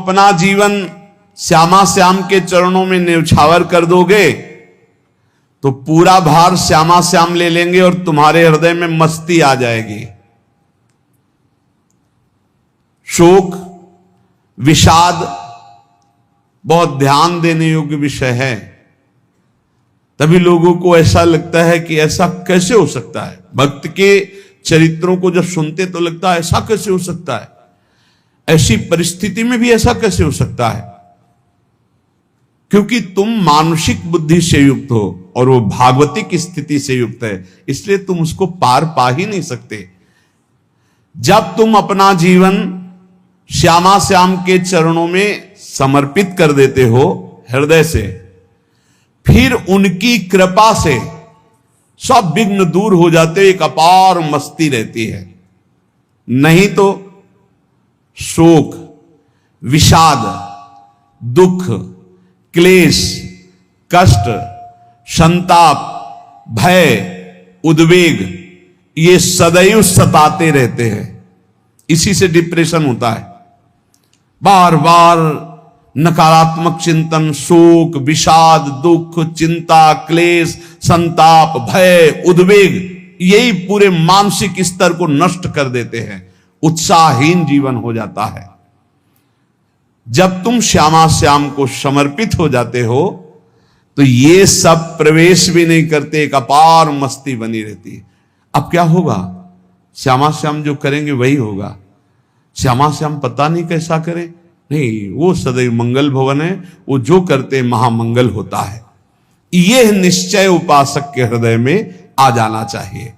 अपना जीवन श्यामा श्याम के चरणों में न्यौछावर कर दोगे तो पूरा भार श्यामा श्याम ले लेंगे और तुम्हारे हृदय में मस्ती आ जाएगी। शोक विषाद बहुत ध्यान देने योग्य विषय है। तभी लोगों को ऐसा लगता है कि ऐसा कैसे हो सकता है। भक्त के चरित्रों को जब सुनते तो लगता है ऐसा कैसे हो सकता है, ऐसी परिस्थिति में भी ऐसा कैसे हो सकता है। क्योंकि तुम मानसिक बुद्धि से युक्त हो और वो भागवतिक स्थिति से युक्त है, इसलिए तुम उसको पार पा ही नहीं सकते। जब तुम अपना जीवन श्यामा श्याम के चरणों में समर्पित कर देते हो हृदय से, फिर उनकी कृपा से सब विघ्न दूर हो जाते, एक अपार मस्ती रहती है। नहीं तो शोक विषाद दुख क्लेश कष्ट संताप भय उद्वेग ये सदैव सताते रहते हैं। इसी से डिप्रेशन होता है। बार बार नकारात्मक चिंतन शोक विषाद दुख चिंता क्लेश संताप भय उद्वेग यही पूरे मानसिक स्तर को नष्ट कर देते हैं। उत्साहहीन जीवन हो जाता है। जब तुम श्यामा श्याम को समर्पित हो जाते हो तो ये सब प्रवेश भी नहीं करते, एक अपार मस्ती बनी रहती है। अब क्या होगा, श्यामा श्याम जो करेंगे वही होगा। श्यामा श्याम पता नहीं कैसा करें, नहीं, वो सदैव मंगल भवन है, वो जो करते महामंगल होता है। यह निश्चय उपासक के हृदय में आ जाना चाहिए।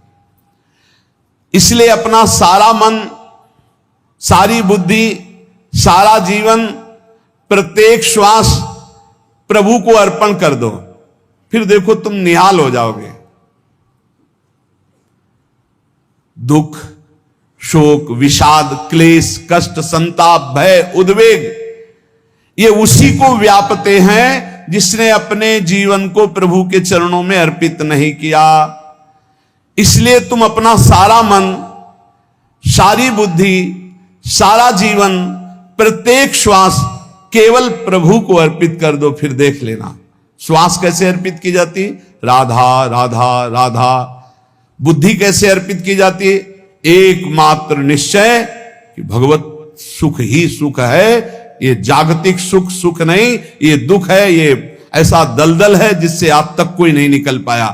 इसलिए अपना सारा मन सारी बुद्धि सारा जीवन प्रत्येक श्वास प्रभु को अर्पण कर दो, फिर देखो तुम निहाल हो जाओगे। दुख शोक विषाद क्लेश कष्ट संताप भय उद्वेग ये उसी को व्यापते हैं जिसने अपने जीवन को प्रभु के चरणों में अर्पित नहीं किया। इसलिए तुम अपना सारा मन सारी बुद्धि सारा जीवन प्रत्येक श्वास केवल प्रभु को अर्पित कर दो, फिर देख लेना श्वास कैसे अर्पित की जाती, राधा राधा राधा। बुद्धि कैसे अर्पित की जाती, एकमात्र निश्चय कि भगवत सुख ही सुख है, ये जागतिक सुख सुख नहीं, ये दुख है, ये ऐसा दलदल है जिससे आज तक कोई नहीं निकल पाया।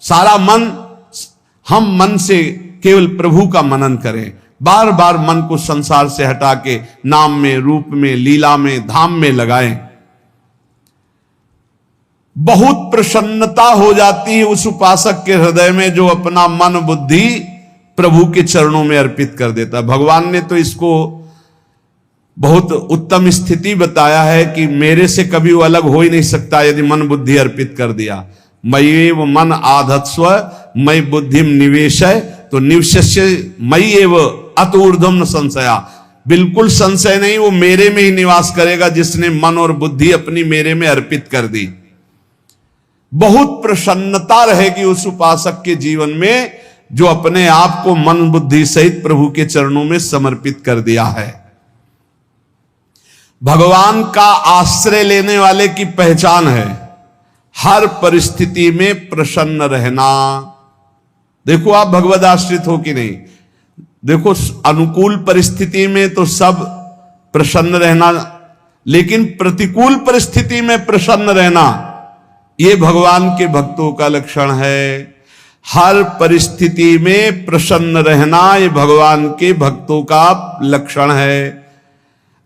सारा मन हम मन से केवल प्रभु का मनन करें, बार बार मन को संसार से हटा के नाम में रूप में लीला में धाम में लगाएं। बहुत प्रसन्नता हो जाती है उस उपासक के हृदय में जो अपना मन बुद्धि प्रभु के चरणों में अर्पित कर देता। भगवान ने तो इसको बहुत उत्तम स्थिति बताया है कि मेरे से कभी वो अलग हो ही नहीं सकता यदि मन बुद्धि अर्पित कर दिया। मय्येव मन आधत्स्व मयि बुद्धिम निवेशय, तो निवश्य मयि एव अतऊर्ध्वं न संशया। बिल्कुल संशय नहीं, वो मेरे में ही निवास करेगा जिसने मन और बुद्धि अपनी मेरे में अर्पित कर दी। बहुत प्रसन्नता रहेगी उस उपासक के जीवन में जो अपने आप को मन बुद्धि सहित प्रभु के चरणों में समर्पित कर दिया है। भगवान का आश्रय लेने वाले की पहचान है हर परिस्थिति में प्रसन्न रहना। देखो आप भगवद आश्रित हो कि नहीं, देखो अनुकूल परिस्थिति में तो सब प्रसन्न रहना, लेकिन प्रतिकूल परिस्थिति में प्रसन्न रहना ये भगवान के भक्तों का लक्षण है। हर परिस्थिति में प्रसन्न रहना ये भगवान के भक्तों का लक्षण है।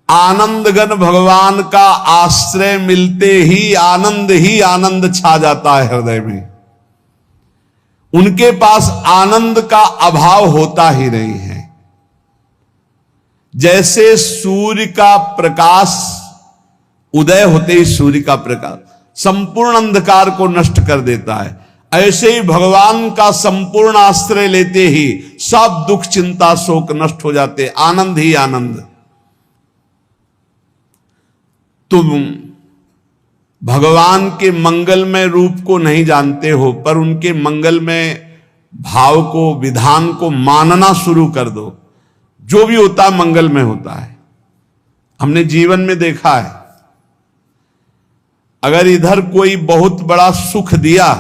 आनंदगन भगवान का आश्रय मिलते ही आनंद छा जाता है हृदय में। उनके पास आनंद का अभाव होता ही नहीं है। जैसे सूर्य का प्रकाश उदय होते ही सूर्य का प्रकाश संपूर्ण अंधकार को नष्ट कर देता है, ऐसे ही भगवान का संपूर्ण आश्रय लेते ही सब दुख चिंता शोक नष्ट हो जाते, आनंद ही आनंद। तुम भगवान के मंगलमय रूप को नहीं जानते हो, पर उनके मंगलमय भाव को विधान को मानना शुरू कर दो। जो भी होता है मंगलमय होता है। हमने जीवन में देखा है, अगर इधर कोई बहुत बड़ा सुख दिया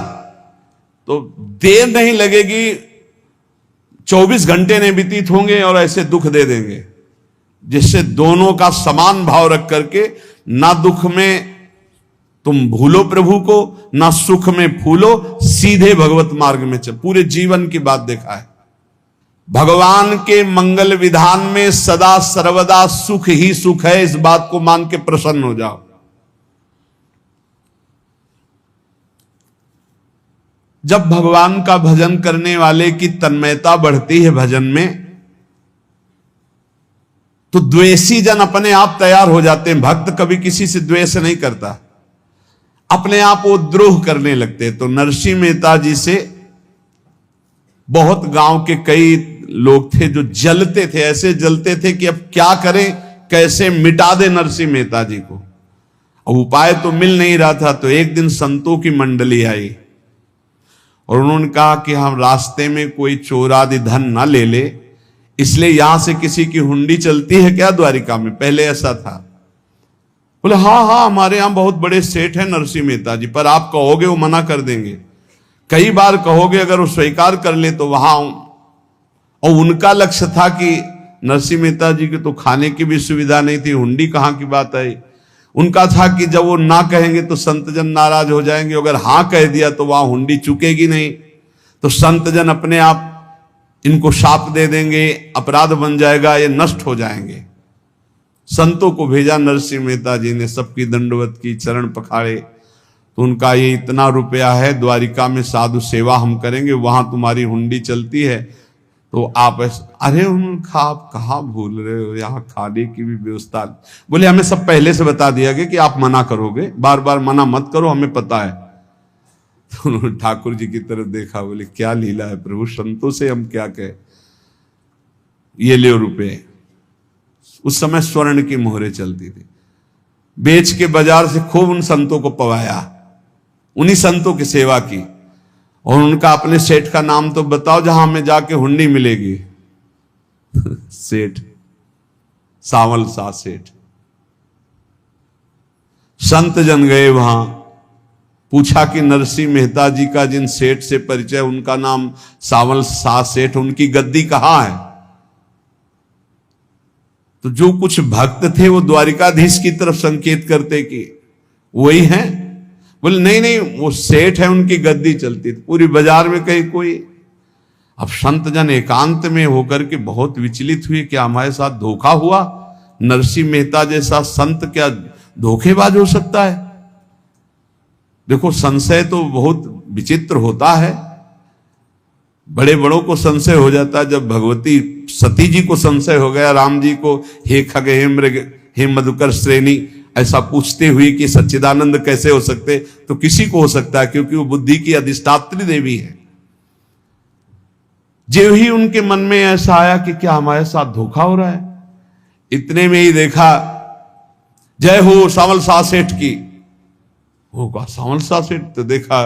तो देर नहीं लगेगी, 24 घंटे नहीं व्यतीत होंगे और ऐसे दुख दे देंगे, जिससे दोनों का समान भाव रख करके ना दुख में तुम भूलो प्रभु को, ना सुख में फूलो, सीधे भगवत मार्ग में चल। पूरे जीवन की बात देखा है, भगवान के मंगल विधान में सदा सर्वदा सुख ही सुख है, इस बात को मान के प्रसन्न हो जाओ। जब भगवान का भजन करने वाले की तन्मयता बढ़ती है भजन में, तो द्वेषी जन अपने आप तैयार हो जाते हैं। भक्त कभी किसी से द्वेष नहीं करता, अपने आप वो द्रोह करने लगते। तो नरसिंह मेहता जी से बहुत गांव के कई लोग थे जो जलते थे, ऐसे जलते थे कि अब क्या करें, कैसे मिटा दे नरसिंह मेहता जी को। अब उपाय तो मिल नहीं रहा था। तो एक दिन संतों की मंडली आई और उन्होंने कहा कि हम रास्ते में कोई चोर आदि धन ना ले ले, इसलिए यहां से किसी की हुंडी चलती है क्या द्वारिका में? पहले ऐसा था। बोले हाँ हाँ, हमारे यहां बहुत बड़े सेठ हैं नरसिंह मेहता जी, पर आप कहोगे वो मना कर देंगे। कई बार कहोगे, अगर वो स्वीकार कर ले तो वहां। और उनका लक्ष्य था कि नरसिंह मेहता जी की तो खाने की भी सुविधा नहीं थी, हुंडी कहां की बात आई। उनका था कि जब वो ना कहेंगे तो संतजन नाराज हो जाएंगे, अगर हां कह दिया तो वहां हुंडी चुकेगी नहीं, तो संतजन अपने आप इनको शाप दे देंगे, अपराध बन जाएगा, ये नष्ट हो जाएंगे। संतों को भेजा, नरसिंह मेहता जी ने सबकी दंडवत की, चरण पखाड़े। तो उनका ये इतना रुपया है, द्वारिका में साधु सेवा हम करेंगे, वहां तुम्हारी हुंडी चलती है तो आप अरे उनका आप कहाँ भूल रहे हो, यहाँ खाने की भी व्यवस्था। बोले हमें सब पहले से बता दिया गया कि आप मना करोगे, बार बार मना मत करो, हमें पता है। तो उन्होंने ठाकुर जी की तरफ देखा, बोले क्या लीला है प्रभु, संतों से हम क्या कहें, ये ले रुपए। उस समय स्वर्ण की मोहरें चलती थी, बेच के बाजार से खूब उन संतों को पवाया, उन्हीं संतों की सेवा की। और उनका अपने सेठ का नाम तो बताओ जहां हमें जाके हुंडी मिलेगी। सेठ सावल सा सेठ। संत जन गए वहां, पूछा कि नरसिंह मेहता जी का जिन सेठ से परिचय, उनका नाम सावल सा सेठ, उनकी गद्दी कहां है? तो जो कुछ भक्त थे वो द्वारिकाधीश की तरफ संकेत करते कि वही हैं। बोले नहीं नहीं, वो सेठ है, उनकी गद्दी चलती थी, पूरी बाजार में कहीं कोई। अब संत जन एकांत में होकर के बहुत विचलित हुए, क्या हमारे साथ धोखा हुआ? नरसिंह मेहता जैसा संत क्या धोखेबाज हो सकता है? देखो, संशय तो बहुत विचित्र होता है, बड़े बड़ों को संशय हो जाता है। जब भगवती सती जी को संशय हो गया, राम जी को हे खग हे मृग हे मधुकर श्रेणी ऐसा पूछते हुए कि सच्चिदानंद कैसे हो सकते, तो किसी को हो सकता है, क्योंकि वो बुद्धि की अधिष्ठात्री देवी है। जो ही उनके मन में ऐसा आया कि क्या हमारे साथ धोखा हो रहा है, इतने में ही देखा जय हो सावल सा सेठ की। होगा सावल सा सेठ, तो देखा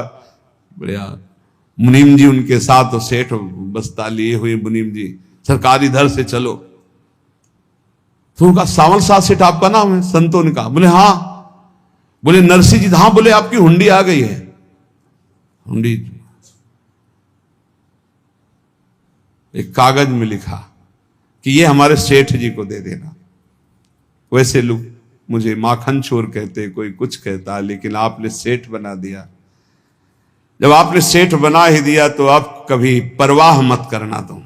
बढ़िया मुनीम जी उनके साथ, तो सेठ बस्ता लिए हुए मुनीम जी, सरकार इधर से चलो। तो उनका सावल सा सेठ आपका नाम है? संतों ने कहा। बोले हाँ। बोले नरसिंह जी? हाँ। बोले आपकी हुंडी आ गई है। हुंडी एक कागज में लिखा कि ये हमारे सेठ जी को दे देना। वैसे लोग मुझे माखन चोर कहते, कोई कुछ कहता, लेकिन आपने सेठ बना दिया। जब आपने सेठ बना ही दिया तो आप कभी परवाह मत करना तुम।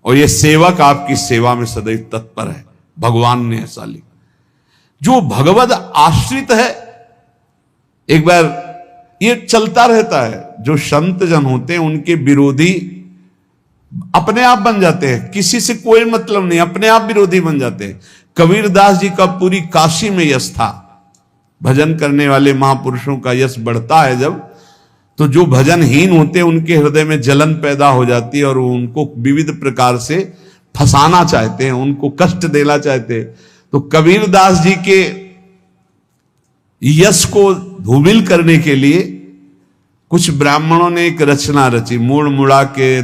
और ये सेवक आपकी सेवा में सदैव तत्पर है, भगवान ने ऐसा लिखा। जो भगवद आश्रित है, एक बार ये चलता रहता है, जो संत जन होते हैं उनके विरोधी अपने आप बन जाते हैं, किसी से कोई मतलब नहीं, अपने आप विरोधी बन जाते हैं। कबीरदास जी का पूरी काशी में यश था। भजन करने वाले महापुरुषों का यश बढ़ता है जब, तो जो भजनहीन होते हैं उनके हृदय में जलन पैदा हो जाती है और वो उनको विविध प्रकार से फंसाना चाहते हैं, उनको कष्ट देना चाहते हैं। तो कबीरदास जी के यश को धूमिल करने के लिए कुछ ब्राह्मणों ने एक रचना रची, मूड़ मुड़ा के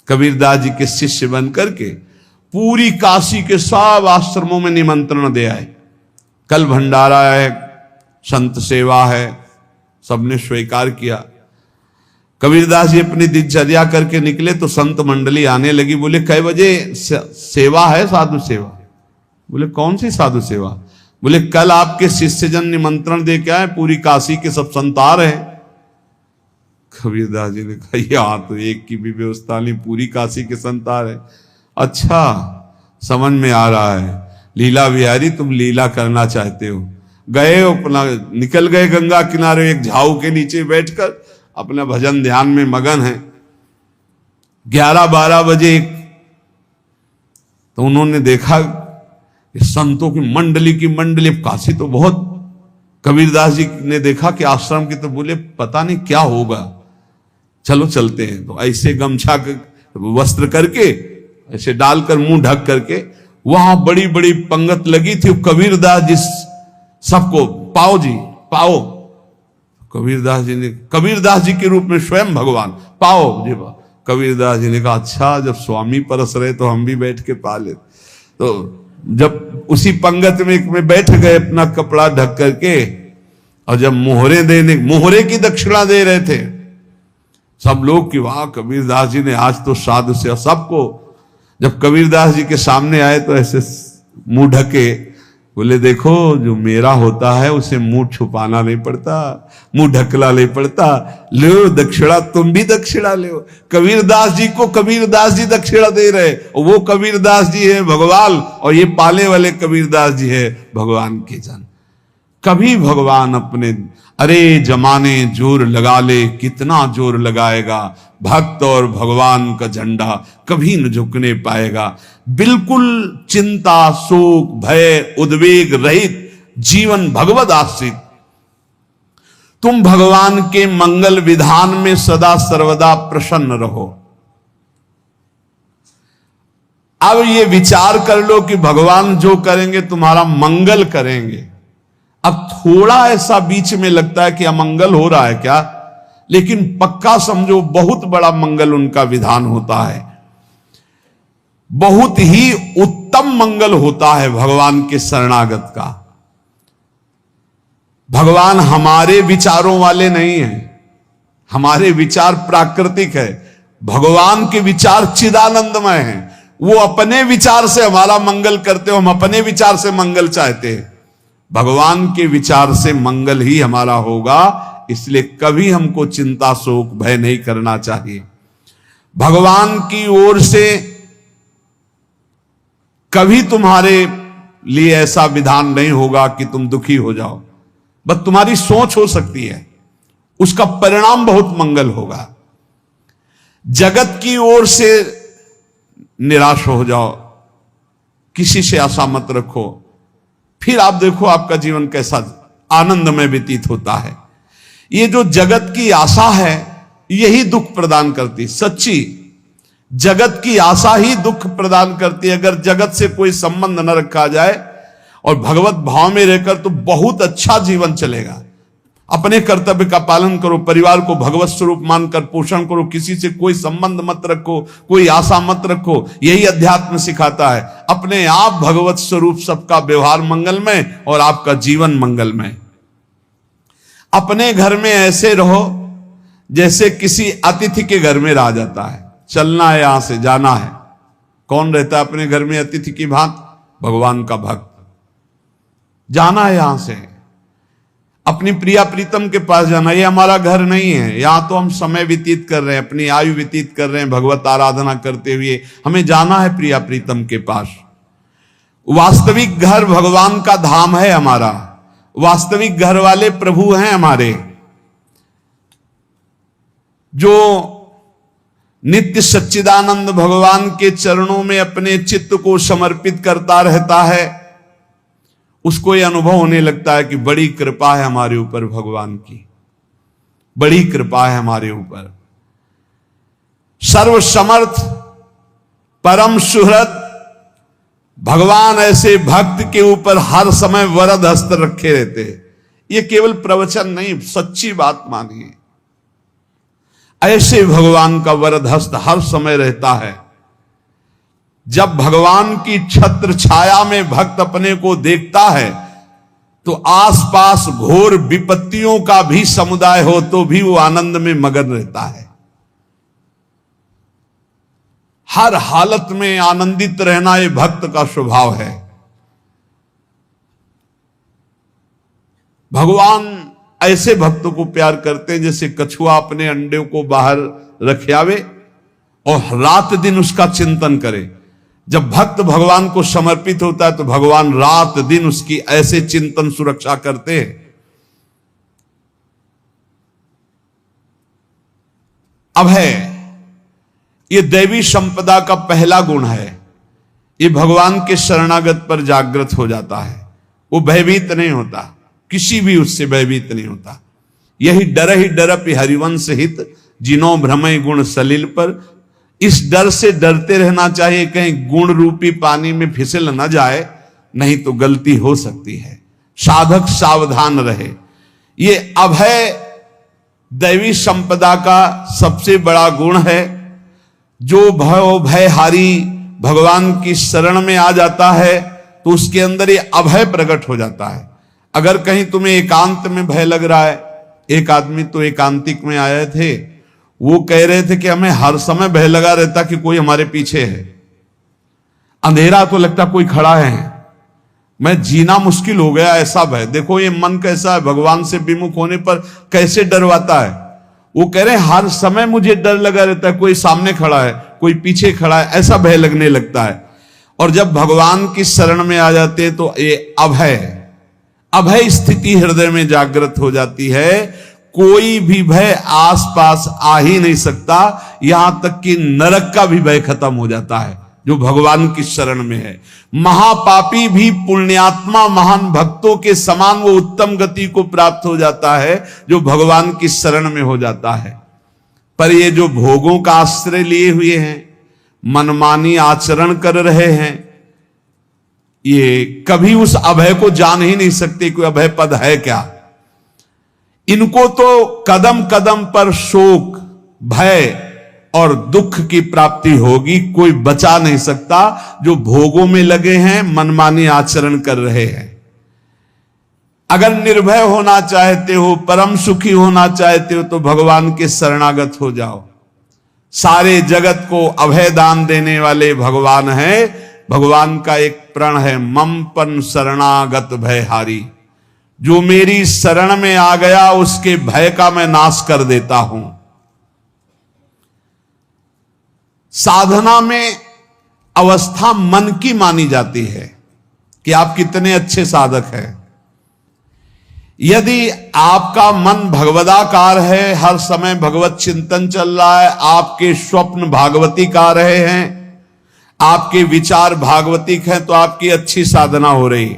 कबीरदास जी के शिष्य बन करके पूरी काशी के सब आश्रमों में निमंत्रण दे आए। कल भंडारा है, संत सेवा है, सबने स्वीकार किया। कबीरदास जी अपनी दिनचर्या करके निकले तो संत मंडली आने लगी। बोले कै बजे सेवा है? साधु सेवा। बोले कौन सी साधु सेवा? बोले कल आपके शिष्यजन निमंत्रण दे के आए, पूरी काशी के सब संत आ रहे। कबीरदास जी ने कहा यहाँ तो एक की भी व्यवस्था नहीं, पूरी काशी के संत आ रहे। अच्छा समझ में आ रहा है, लीला बिहारी तुम लीला करना चाहते हो। गए अपना निकल गए गंगा किनारे, एक झाऊ के नीचे बैठकर अपना भजन ध्यान में मगन है। 11-12 बजे तो उन्होंने देखा संतों की मंडली, काशी तो बहुत। कबीरदास जी ने देखा कि आश्रम की, तो बोले पता नहीं क्या होगा, चलो चलते हैं। तो ऐसे गमछा वस्त्र करके ऐसे डालकर मुंह ढक करके, वहां बड़ी बड़ी पंगत लगी थी। कबीरदास जी सबको पाओ जी पाओ। कबीरदास जी के रूप में स्वयं भगवान पाओ जी। कबीरदास जी ने कहा अच्छा जब स्वामी परस रहे तो हम भी बैठ के पा ले। तो जब उसी पंगत में बैठ गए अपना कपड़ा ढक करके, और जब मोहरे की दक्षिणा दे रहे थे सब लोग कि वाह कबीरदास जी ने आज तो साधु से सबको। जब कबीरदास जी के सामने आए तो ऐसे मुंह ढके, बोले देखो जो मेरा होता है उसे मुंह छुपाना नहीं पड़ता, मुंह ढकला नहीं पड़ता। लो दक्षिणा, तुम भी दक्षिणा लो। कबीरदास जी को कबीरदास जी दक्षिणा दे रहे, वो कबीरदास जी है भगवान, और ये पाले वाले कबीरदास जी है भगवान के जन। कभी भगवान अपने, अरे जमाने जोर लगा ले, कितना जोर लगाएगा, भक्त और भगवान का झंडा कभी न झुकने पाएगा। बिल्कुल चिंता शोक भय उद्वेग रहित जीवन भगवद आश्रित। तुम भगवान के मंगल विधान में सदा सर्वदा प्रसन्न रहो। अब ये विचार कर लो कि भगवान जो करेंगे तुम्हारा मंगल करेंगे। अब थोड़ा ऐसा बीच में लगता है कि अमंगल हो रहा है क्या, लेकिन पक्का समझो बहुत बड़ा मंगल उनका विधान होता है। बहुत ही उत्तम मंगल होता है भगवान के शरणागत का। भगवान हमारे विचारों वाले नहीं हैं, हमारे विचार प्राकृतिक है, भगवान के विचार चिदानंदमय हैं। वो अपने विचार से हमारा मंगल करते हो, हम अपने विचार से मंगल चाहते हैं। भगवान के विचार से मंगल ही हमारा होगा, इसलिए कभी हमको चिंता शोक भय नहीं करना चाहिए। भगवान की ओर से कभी तुम्हारे लिए ऐसा विधान नहीं होगा कि तुम दुखी हो जाओ, बस तुम्हारी सोच हो सकती है, उसका परिणाम बहुत मंगल होगा। जगत की ओर से निराश हो जाओ, किसी से आशा मत रखो, फिर आप देखो आपका जीवन कैसा आनंदमय व्यतीत होता है। ये जो जगत की आशा है यही दुख प्रदान करती, सच्ची जगत की आशा ही दुख प्रदान करती है। अगर जगत से कोई संबंध न रखा जाए और भगवत भाव में रहकर तो बहुत अच्छा जीवन चलेगा। अपने कर्तव्य का पालन करो, परिवार को भगवत स्वरूप मानकर पोषण करो, किसी से कोई संबंध मत रखो, कोई आशा मत रखो, यही अध्यात्म सिखाता है। अपने आप भगवत स्वरूप, सबका व्यवहार मंगलमय और आपका जीवन मंगलमय। अपने घर में ऐसे रहो जैसे किसी अतिथि के घर में रह जाता है। चलना है, यहां से जाना है। कौन रहता है अपने घर में अतिथि की भांति? भगवान का भक्त। जाना है यहां से, अपनी प्रिया प्रीतम के पास जाना। ये हमारा घर नहीं है, यहां तो हम समय व्यतीत कर रहे हैं, अपनी आयु व्यतीत कर रहे हैं भगवत आराधना करते हुए। हमें जाना है प्रिया प्रीतम के पास। वास्तविक घर भगवान का धाम है हमारा, वास्तविक घर वाले प्रभु हैं हमारे। जो नित्य सच्चिदानंद भगवान के चरणों में अपने चित्त को समर्पित करता रहता है, उसको यह अनुभव होने लगता है कि बड़ी कृपा है हमारे ऊपर भगवान की, बड़ी कृपा है हमारे ऊपर। सर्वसमर्थ परम सुहृद भगवान ऐसे भक्त के ऊपर हर समय वरद हस्त रखे रहते हैं। ये केवल प्रवचन नहीं, सच्ची बात मानिए। ऐसे भगवान का वरद हस्त हर समय रहता है। जब भगवान की छत्र छाया में भक्त अपने को देखता है तो आसपास घोर विपत्तियों का भी समुदाय हो तो भी वो आनंद में मगन रहता है। हर हालत में आनंदित रहना ये भक्त का स्वभाव है। भगवान ऐसे भक्तों को प्यार करते हैं जैसे कछुआ अपने अंडे को बाहर रख आवे और रात दिन उसका चिंतन करे। जब भक्त भगवान को समर्पित होता है तो भगवान रात दिन उसकी ऐसे चिंतन सुरक्षा करते हैं। अभय, ये दैवी संपदा का पहला गुण है। ये भगवान के शरणागत पर जागृत हो जाता है, वो भयभीत नहीं होता, किसी भी उससे भयभीत नहीं होता। यही डर ही डरपि हरिवंश हित, जिनो भ्रमय गुण सलिल पर। इस डर से डरते रहना चाहिए कहीं गुण रूपी पानी में फिसल न जाए, नहीं तो गलती हो सकती है। साधक सावधान रहे। ये अभय दैवी संपदा का सबसे बड़ा गुण है। जो भयहारी भगवान की शरण में आ जाता है तो उसके अंदर ये अभय प्रकट हो जाता है। अगर कहीं तुम्हें एकांत में भय लग रहा है, एक आदमी तो एकांतिक में आए थे, वो कह रहे थे कि हमें हर समय भय लगा रहता कि कोई हमारे पीछे है, अंधेरा तो लगता कोई खड़ा है, मैं जीना मुश्किल हो गया, ऐसा भय। देखो ये मन कैसा है, भगवान से विमुख होने पर कैसे डरवाता है। वो कह रहे हर समय मुझे डर लगा रहता है, कोई सामने खड़ा है, कोई पीछे खड़ा है, ऐसा भय लगने लगता है। और जब भगवान की शरण में आ जाते हैं तो ये अभय स्थिति हृदय में जागृत हो जाती है। कोई भी भय आसपास आ ही नहीं सकता, यहां तक कि नरक का भी भय खत्म हो जाता है जो भगवान की शरण में है। महापापी भी पुण्यात्मा महान भक्तों के समान वो उत्तम गति को प्राप्त हो जाता है जो भगवान की शरण में हो जाता है। पर ये जो भोगों का आश्रय लिए हुए हैं, मनमानी आचरण कर रहे हैं, ये कभी उस अभय को जान ही नहीं सकते कोई अभय पद है क्या। इनको तो कदम कदम पर शोक, भय और दुख की प्राप्ति होगी, कोई बचा नहीं सकता। जो भोगों में लगे हैं, मनमानी आचरण कर रहे हैं। अगर निर्भय होना चाहते हो, परम सुखी होना चाहते हो तो भगवान के शरणागत हो जाओ। सारे जगत को अभय दान देने वाले भगवान हैं। भगवान का एक प्रण है, मम पन शरणागत भयहारी। जो मेरी शरण में आ गया उसके भय का मैं नाश कर देता हूं। साधना में अवस्था मन की मानी जाती है कि आप कितने अच्छे साधक हैं। यदि आपका मन भगवदाकार है, हर समय भगवत चिंतन चल रहा है, आपके स्वप्न भागवतिक आ रहे हैं, आपके विचार भागवतिक हैं, तो आपकी अच्छी साधना हो रही।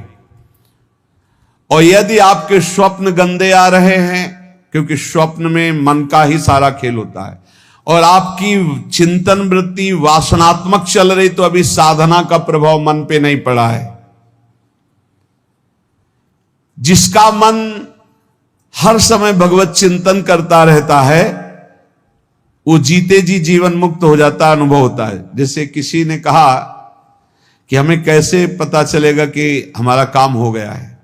और यदि आपके स्वप्न गंदे आ रहे हैं, क्योंकि स्वप्न में मन का ही सारा खेल होता है, और आपकी चिंतन वृत्ति वासनात्मक चल रही, तो अभी साधना का प्रभाव मन पे नहीं पड़ा है। जिसका मन हर समय भगवत चिंतन करता रहता है वो जीते जी जीवन मुक्त हो जाता, अनुभव होता है। जैसे किसी ने कहा कि हमें कैसे पता चलेगा कि हमारा काम हो गया है,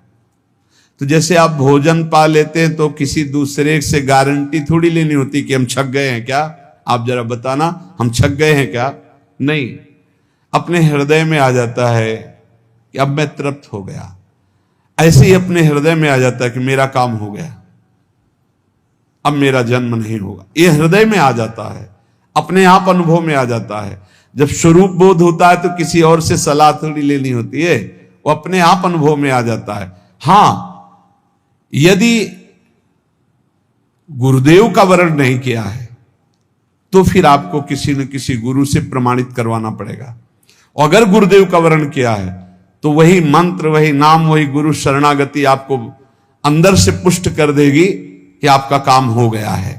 तो जैसे आप भोजन पा लेते हैं तो किसी दूसरे से गारंटी थोड़ी लेनी होती कि हम छक गए हैं क्या, आप जरा बताना हम छक गए हैं क्या। नहीं, अपने हृदय में आ जाता है कि अब मैं तृप्त हो गया। ऐसे ही अपने हृदय में आ जाता है कि मेरा काम हो गया, अब मेरा जन्म नहीं होगा। ये हृदय में आ जाता है, अपने आप अनुभव में आ जाता है। जब स्वरूप बोध होता है तो किसी और से सलाह थोड़ी लेनी होती है, वो अपने आप अनुभव में आ जाता है। हां, यदि गुरुदेव का वर्ण नहीं किया है तो फिर आपको किसी न किसी गुरु से प्रमाणित करवाना पड़ेगा। अगर गुरुदेव का वर्ण किया है तो वही मंत्र, वही नाम, वही गुरु शरणागति आपको अंदर से पुष्ट कर देगी कि आपका काम हो गया है।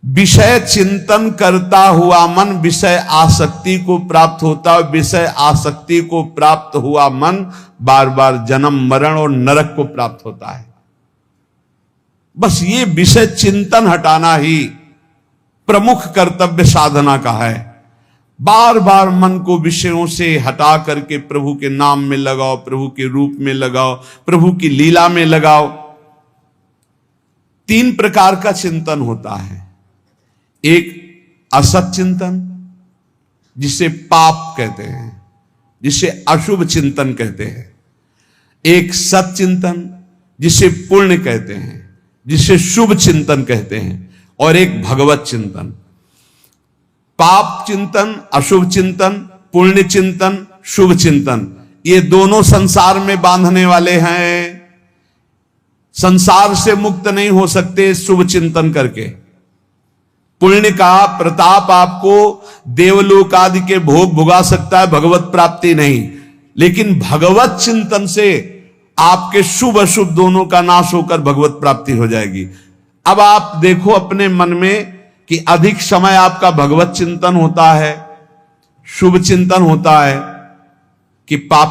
विषय चिंतन करता हुआ मन विषय आसक्ति को प्राप्त होता है। विषय आसक्ति को प्राप्त हुआ मन बार बार जन्म मरण और नरक को प्राप्त होता है। बस ये विषय चिंतन हटाना ही प्रमुख कर्तव्य साधना का है। बार बार मन को विषयों से हटा करके प्रभु के नाम में लगाओ, प्रभु के रूप में लगाओ, प्रभु की लीला में लगाओ। 3 प्रकार का चिंतन होता है। एक असत चिंतन, जिसे पाप कहते हैं, जिसे अशुभ चिंतन कहते हैं। एक सत चिंतन, जिसे पुण्य कहते हैं, जिसे शुभ चिंतन कहते हैं। और एक भगवत चिंतन। पाप चिंतन, अशुभ चिंतन, पुण्य चिंतन, शुभ चिंतन, ये दोनों संसार में बांधने वाले हैं। संसार से मुक्त नहीं हो सकते शुभ चिंतन करके। पुण्य का प्रताप आपको देवलोक आदि के भोग भुगा सकता है, भगवत प्राप्ति नहीं। लेकिन भगवत चिंतन से आपके शुभ अशुभ दोनों का नाश होकर भगवत प्राप्ति हो जाएगी। अब आप देखो अपने मन में कि अधिक समय आपका भगवत चिंतन होता है, शुभ चिंतन होता है, कि पाप